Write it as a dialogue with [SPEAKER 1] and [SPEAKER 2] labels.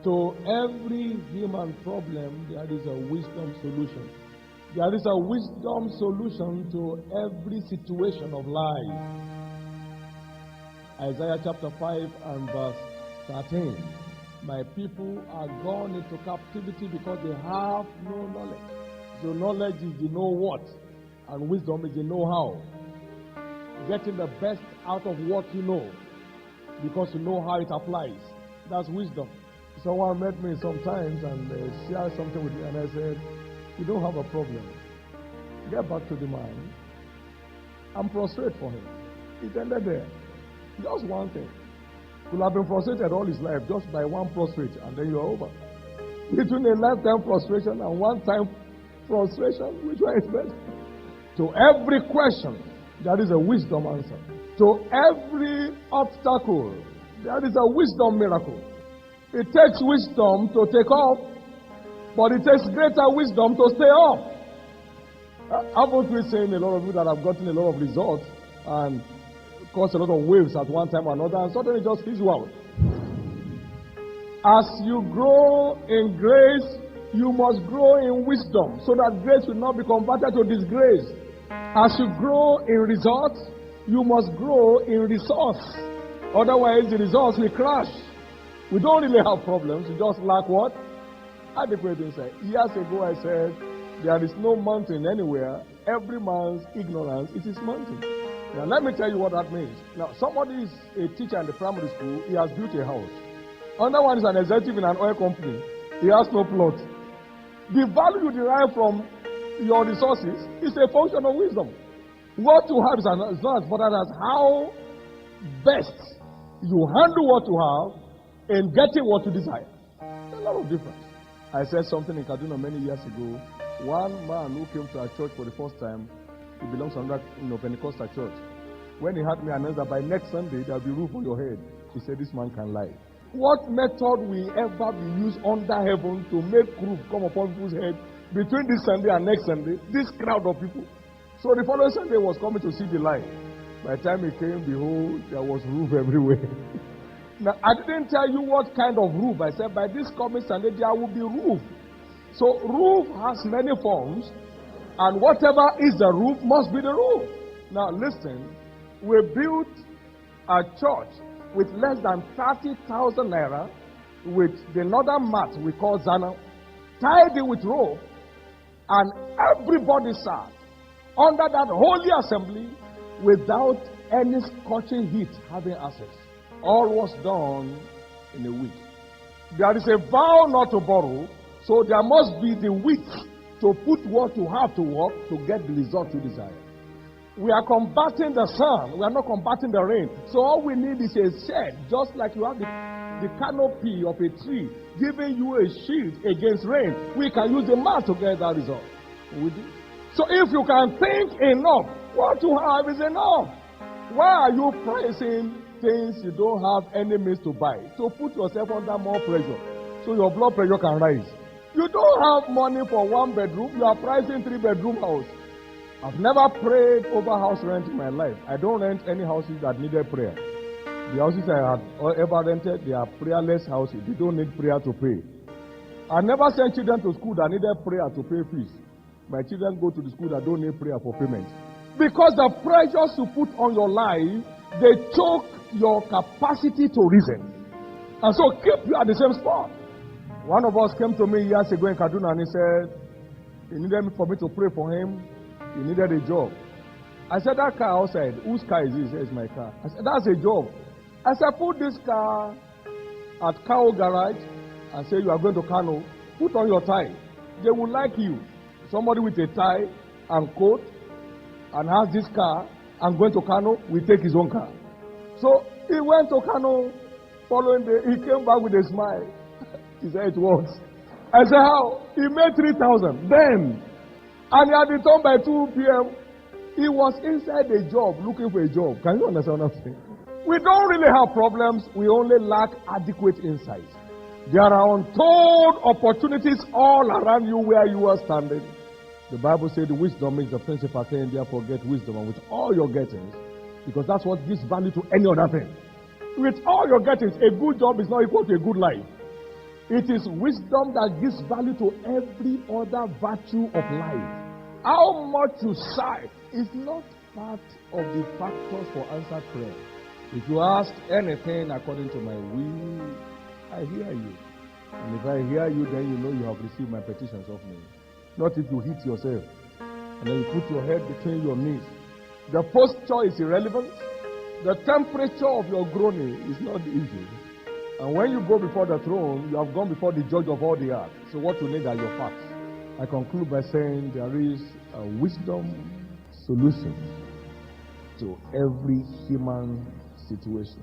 [SPEAKER 1] To every human problem, there is a wisdom solution. There is a wisdom solution to every situation of life. Isaiah chapter 5 and verse 13. My people are gone into captivity because they have no knowledge. So knowledge is the know what, and wisdom is the know how. Getting the best out of what you know, because you know how it applies. That's wisdom. Someone met me sometimes and shared something with me, and I said, you don't have a problem. Get back to the man. I'm prostrate for him. It ended there. Just one thing. Could have been frustrated all his life just by one prostrate, and then you're over. Between a lifetime frustration and one-time frustration, which one is better? To every question, there is a wisdom answer. To every obstacle, there is a wisdom miracle. It takes wisdom to take off, but it takes greater wisdom to stay off. Haven't we seen a lot of people that have gotten a lot of results and caused a lot of waves at one time or another, and suddenly just fizzle out? As you grow in grace, you must grow in wisdom, so that grace will not be converted to disgrace. As you grow in results, you must grow in resource. Otherwise, the results will crash. We don't really have problems. We just lack what? Adequate insight. Years ago, I said, there is no mountain anywhere. Every man's ignorance is his mountain. Now, let me tell you what that means. Now, somebody is a teacher in the primary school. He has built a house. Another one is an executive in an oil company. He has no plot. The value you derive from your resources is a function of wisdom. What you have is not as important as how best you handle what you have in getting what you desire. There's a lot of difference. I said something in Kaduna many years ago. One man who came to our church for the first time, he belongs to another Pentecostal church. When he had me announce that by next Sunday there will be roof on your head, he said, this man can lie. What method will ever be used under heaven to make roof come upon people's head between this Sunday and next Sunday? This crowd of people. So the following Sunday was coming to see the light. By the time he came, behold, there was roof everywhere. Now, I didn't tell you what kind of roof. I said, by this coming Sunday, there will be roof. So, roof has many forms, and whatever is the roof must be the roof. Now, listen, we built a church with less than 30,000 naira with the northern mat we call Zana, tied it with rope, and everybody sat under that holy assembly without any scorching heat having access. All was done in a week. There is a vow not to borrow, so there must be the width to put what you have to work to get the result you desire. We are combating the sun, we are not combating the rain. So all we need is a shed, just like you have the canopy of a tree giving you a shield against rain. We can use the mat to get that result. We do. So if you can think enough, what you have is enough. Why are you pricing things you don't have any means to buy? To put yourself under more pressure, so your blood pressure can rise. You don't have money for one bedroom, you are pricing 3-bedroom house. I've never prayed over house rent in my life. I don't rent any houses that needed prayer. The houses I have ever rented, they are prayerless houses. They don't need prayer to pay. I never sent children to school that needed prayer to pay fees. My children go to the school that don't need prayer for payment. Because the pressures you put on your life, they choke your capacity to reason. And so keep you at the same spot. One of us came to me years ago in Kaduna and he said, he needed for me to pray for him. He needed a job. I said, that car outside, whose car is this? He said, it's my car. I said, that's a job. I said, put this car at Kao Garage and say you are going to Kano. Put on your tie. They will like you. Somebody with a tie and coat and has this car and going to Kano will take his own car. So he went to Kano. Following day, he came back with a smile. He said it works. I said, how? He made 3,000. Then, and he had returned by 2 p.m. He was inside a job, looking for a job. Can you understand what I'm saying? We don't really have problems. We only lack adequate insight. There are untold opportunities all around you where you are standing. The Bible says wisdom is the principal thing, therefore get wisdom, and with all your gettings, because that's what gives value to any other thing. With all your gettings, a good job is not equal to a good life. It is wisdom that gives value to every other virtue of life. How much you serve is not part of the factors for answered prayer. If you ask anything according to my will, I hear you. And if I hear you, then you know you have received my petitions of me. Not if you hit yourself and then you put your head between your knees. The posture is irrelevant. The temperature of your groaning is not the issue. And when you go before the throne, you have gone before the judge of all the earth. So what you need are your facts. I conclude by saying there is a wisdom solution to every human situation.